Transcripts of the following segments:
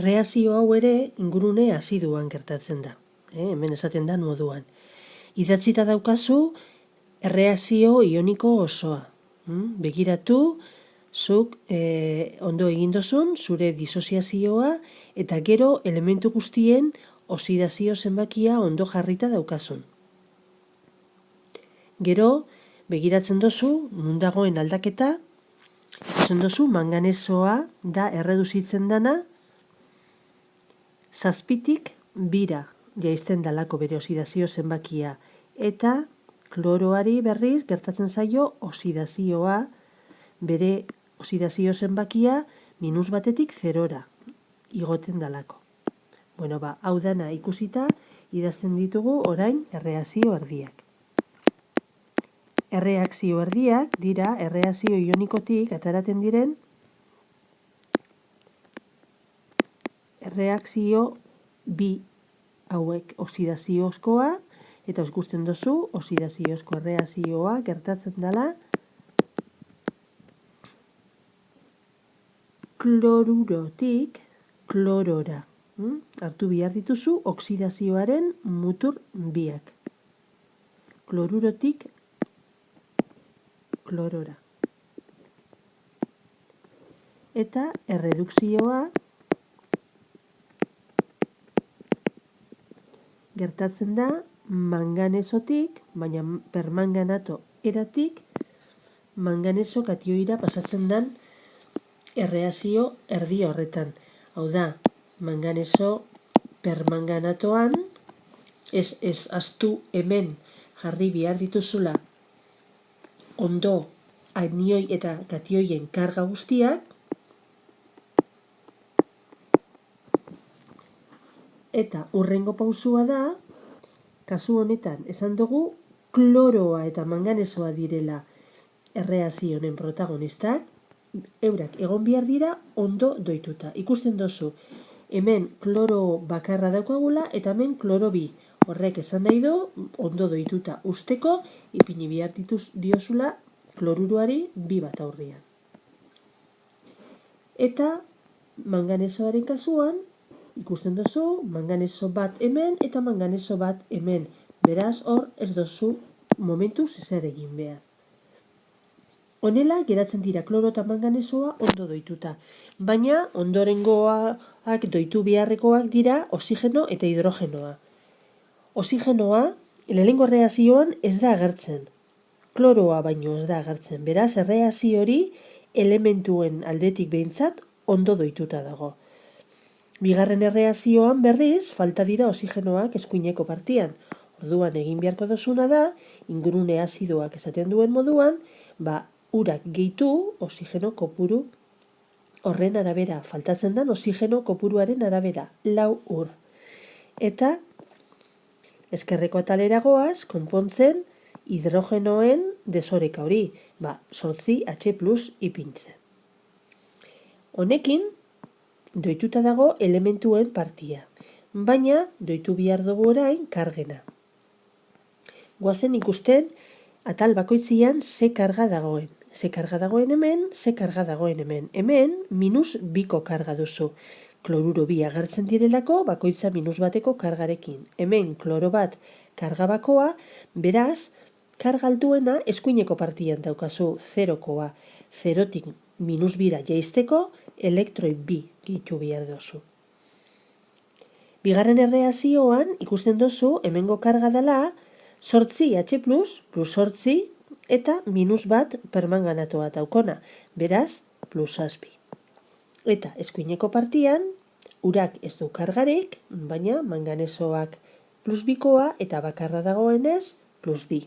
Erreakzio hau ere ingurune aziduan gertatzen da. Hemen esaten da moduan. Idatzita daukazu erreakzio ioniko osoa. Begiratu, zuk ondo egin dozun, zure disoziazioa, eta gero elementu guztien oxidazio zenbakia ondo jarrita daukazun. Gero, begiratzen dozu, nun dagoen aldaketa, ikusten dozu, manganesoa da erreduzitzen dana, 7tik 2 jaisten dalako bere oxidazio zenbakia, eta kloroari berriz gertatzen zaio oxidazioa, bere oxidazio zenbakia -1-tik 0 igoten dalako. Hau dana ikusita, idazten ditugu orain erreakzio erdiak. Erreakzio erdiak dira erreakzio ionikotik ateratzen diren erreakzio bi hauek oxidaziozkoa, eta ikusten duzu oxidaziozko erreakzioa gertatzen dela klorurotik klorora. Hartu behar dituzu oxidazioaren mutur biak. Klorurotik klorora. Eta erredukzioa gertatzen da manganesotik, baina permanganato eratik, manganeso katioira pasatzen den erreakzio erdi horretan. Hau da, manganeso permanganatoan, ez astu hemen jarri behar dituzula ondo anioi eta katioien karga guztiak, eta hurrengo pausua da, kasu honetan esan dugu, kloroa eta manganesoa direla erreakzio honen protagonistak, eurak egon behar dira ondo doituta. Ikusten duzu, hemen kloro bakarra daukagula eta hemen kloro bi. Horrek esan nahi du, ondo doituta usteko, ipini behar diozula kloruroari 2 bat aurrian. Eta manganesoaren kasuan, ikusten duzu, manganeso bat hemen eta manganeso bat hemen. Beraz, hor ez duzu momentuz ezer egin behar. Honela, geratzen dira kloro eta manganesoa ondo doituta. Baina, ondorengoak doitu beharrekoak dira oxigeno eta hidrogenoa. Oxigenoa, lehenengo erreakzioan ez da agertzen. Kloroa baino ez da agertzen. Beraz, erreakzio hori elementuen aldetik behintzat ondo doituta dago. Bigarren erreakzioan berriz, falta dira oxigenoak eskuineko partian. Orduan egin beharko dozuna da, ingurune azidoak esaten duen moduan, urak gehitu oxigeno kopuru horren arabera. Faltatzen den oxigeno kopuruaren arabera, 4 ur. Eta ezkerreko atalera goaz, konpontzen hidrogenoen desoreka hori, 8 H+ ipintzen. Honekin, doituta dago elementuen partia, baina doitu behar dugu orain kargena. Goazen ikusten atal bakoitzian ze karga dagoen. Ze karga dagoen hemen, ze karga dagoen hemen. Hemen, -2ko karga duzu. Kloruro 2 agertzen direlako, bakoitza -1eko kargarekin. Hemen, kloro bat karga bakoa, beraz, karga altuena eskuineko partian daukazu 0koa. 0tik -2ra jaisteko, elektroi 2 gehitu behar duzu. Bigarren erreakzioan, ikusten duzu, hemengo karga dela, 8 H+, +8, eta -1 permanganatoa daukona, beraz, +7. Eta eskuineko partian, urak ez du kargarik, baina manganesoak +2koa eta bakarra dagoenez, +2.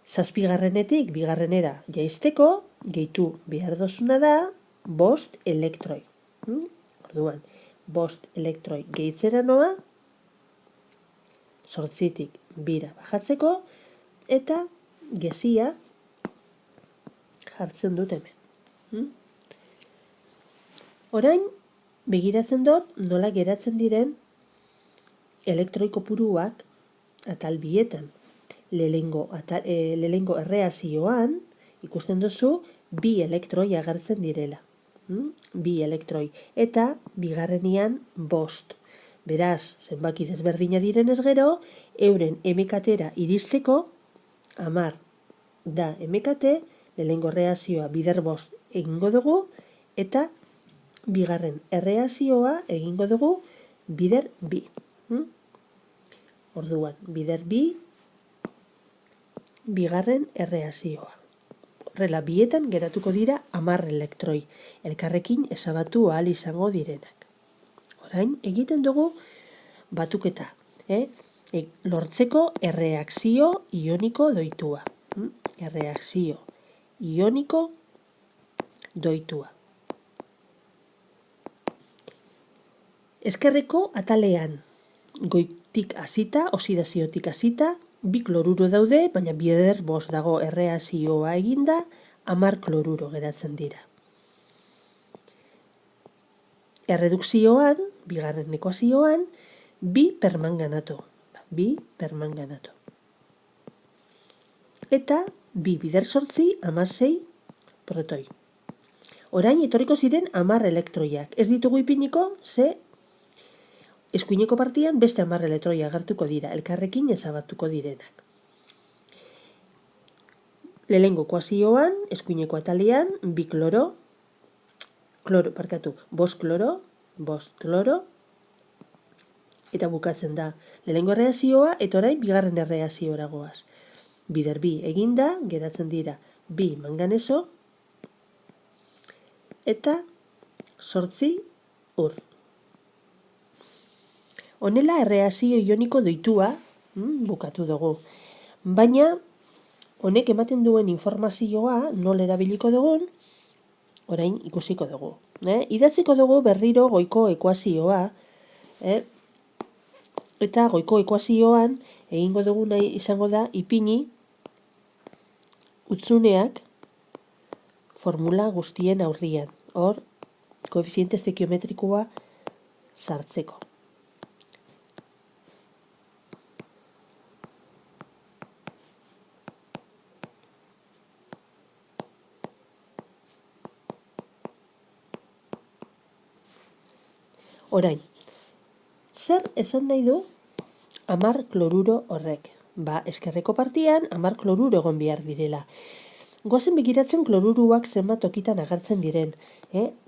7garrenetik 2garrenera jaisteko, gehitu behar dozuna da, 5 elektroi. Orduan, 5 elektroi gehitzera noa, 8tik 2ra bajatzeko, eta gezia jartzen dut hemen. Orain, begiratzen dut nola geratzen diren elektroi kopuruak atal bietan. Lehenengo erreakzioan ikusten duzu 2 elektroi agertzen direla. bi elektroi, eta bigarrenian 5. Beraz, zenbaki desberdina direnez gero, euren MKtera iristeko 10 da MKT, lehenengo erreakzioa bider 5 egingo dugu, eta bigarren erreakzioa egingo dugu bider 2. Orduan, bider 2, bigarren erreakzioa. Horrela, bietan geratuko dira 10 elektroi, elkarrekin ezabatu ahal izango direnak. Orain, egiten dugu batuketa, lortzeko erreakzio ioniko doitua. Erreakzio ioniko doitua. Ezkerreko atalean, goitik hasita, oxidaziotik hasita, 2 kloruro daude, baina bider 5 dago erreakzioa eginda, 10 kloruro geratzen dira. Erredukzioan, bigarren ekuazioan, 2 permanganato. 2 permanganato. Eta 2 bider 8, 16 protoi. Orain, etorriko ziren 10 elektroiak. Ez ditugu ipiniko, ze eskuineko partian beste 10 elektroia agertuko dira, elkarrekin ezabatuko direnak. Lehenengo ekuazioan, eskuineko atalean, 2 kloro, 5 kloro, 5 kloro, eta bukatzen da. Lehenengo erreakzioa, eta orain bigarren erreakziora goaz. Bider 2 eginda, geratzen dira 2 manganeso, eta 8 ur. Honela erreakzio ioniko doitua bukatu dugu. Baina, honek ematen duen informazioa nola erabiliko dugun, orain ikusiko dugu. Idatziko dugu berriro goiko ekuazioa, eta goiko ekuazioan egingo duguna izango da ipini utzuneak formula guztien aurrian. Hor, koefiziente estekiometrikoa sartzeko. Orain, zer esan nahi du 10 kloruro horrek? Eskerreko partian 10 kloruro egon behar direla. Goazen begiratzen kloruruak zenbat tokitan agertzen diren.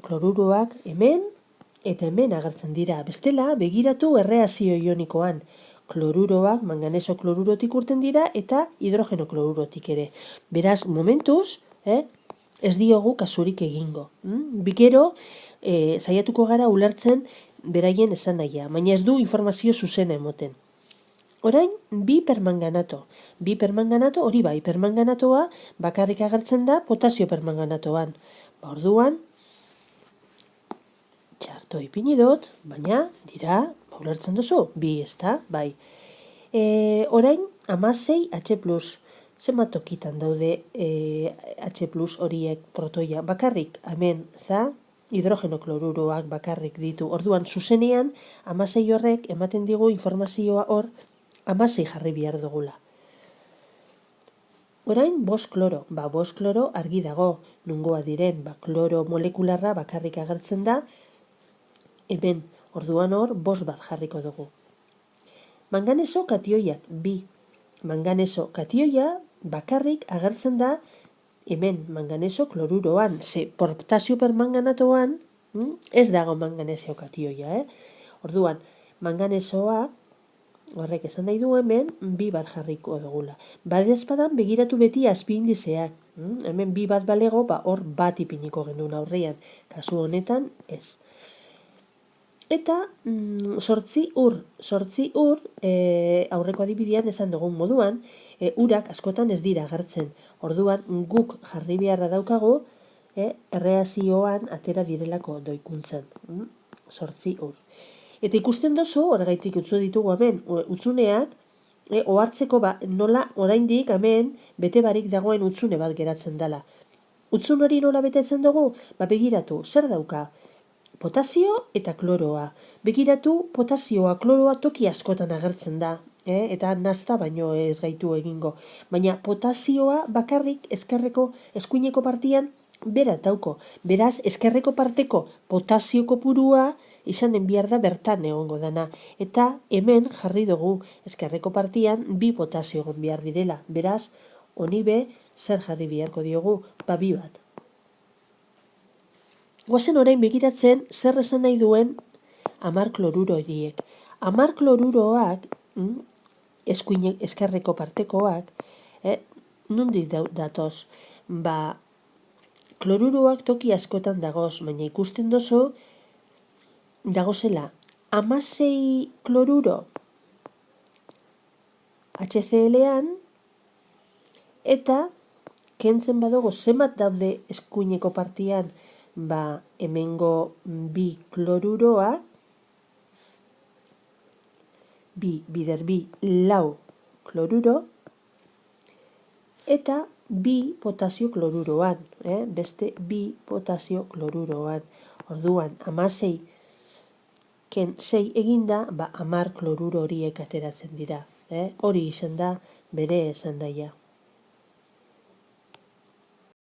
Kloruruak hemen eta hemen agertzen dira. Bestela, begiratu erreakzio ionikoan. Kloruroak manganeso klorurotik urten dira eta hidrogeno klorurotik ere. Beraz, momentuz, ez diogu kasurik egingo. Bikero, saiatuko gara ulertzen beraien esan nahia, baina ez du informazio zuzena emoten. Orain, 2 permanganato. 2 permanganato, hori bai, permanganatoa bakarrik agertzen da potasio permanganatoan. Orduan, txarto ipini dut, baina dira, ulertzen duzu, 2 ezta, bai. Orain, 16 H+. Zenbat tokitan daude H+ horiek protoia? Bakarrik, hemen, ezta? Hidrogeno kloruroak bakarrik ditu. Orduan, zuzenean, 16 horrek ematen digu informazioa hor, 16 jarri behar dugula. Orain, 5 kloro. 5 kloro argi dago, nungoa diren, kloro molekularra bakarrik agertzen da, hemen, orduan hor, 5 bat jarriko dugu. Manganeso katioiak, 2. Manganeso katioia bakarrik agertzen da, hemen manganeso kloruroan, ze potasio permanganatoan ez dago manganesio katioia. Orduan, manganesoa, horrek esan nahi du hemen, 2 bat jarriko dugula. Badezpadan begiratu beti azpiindizeak. Hemen 2 bat balego, hor bat ipiniko genuen aurrean. Kasu honetan, ez. Eta 8 ur. 8 ur, aurreko adibidean esan dugun moduan, urak askotan ez dira agertzen. Orduan, guk jarri beharra daukagu, erreakzioan atera direlako doikuntzan. 8 ur. Eta ikusten dozu, horregaitik utzu ditugu hemen, utzuneak, ohartzeko nola oraindik hemen bete barik dagoen utzune bat geratzen dela. Utzun hori nola betetzen dugu? Begiratu, zer dauka? Potasio eta kloroa. Begiratu, potasioa, kloroa toki askotan agertzen da. Eta nazta baino ez gaitu egingo. Baina potasioa bakarrik eskuineko partian bera dauko. Beraz, ezkerreko parteko potasio kopurua izanen behar da bertan egongo dana. Eta hemen jarri dugu ezkerreko partian 2 potasio egon behar direla. Beraz, honi be, zer jarri beharko diogu? 2 bat. Goazen orain begiratzen zer esan nahi duen 10 kloruro horiek. 10 kloruroak, eskuin ezkerreko partekoak, nondik datoz? Kloruroak toki askotan dagoz, baina ikusten dozu dagozela 16 kloruro HCl-an eta kentzen badugu zenbat daude eskuineko partian hemengo 2 kloruroak, 2 bider 2 4 kloruro, eta 2 potasio kloruroan, beste 2 potasio kloruroan. Orduan, 16 ken 6 eginda, 10 kloruro horiek ateratzen dira. Hori izan da bere esan daia.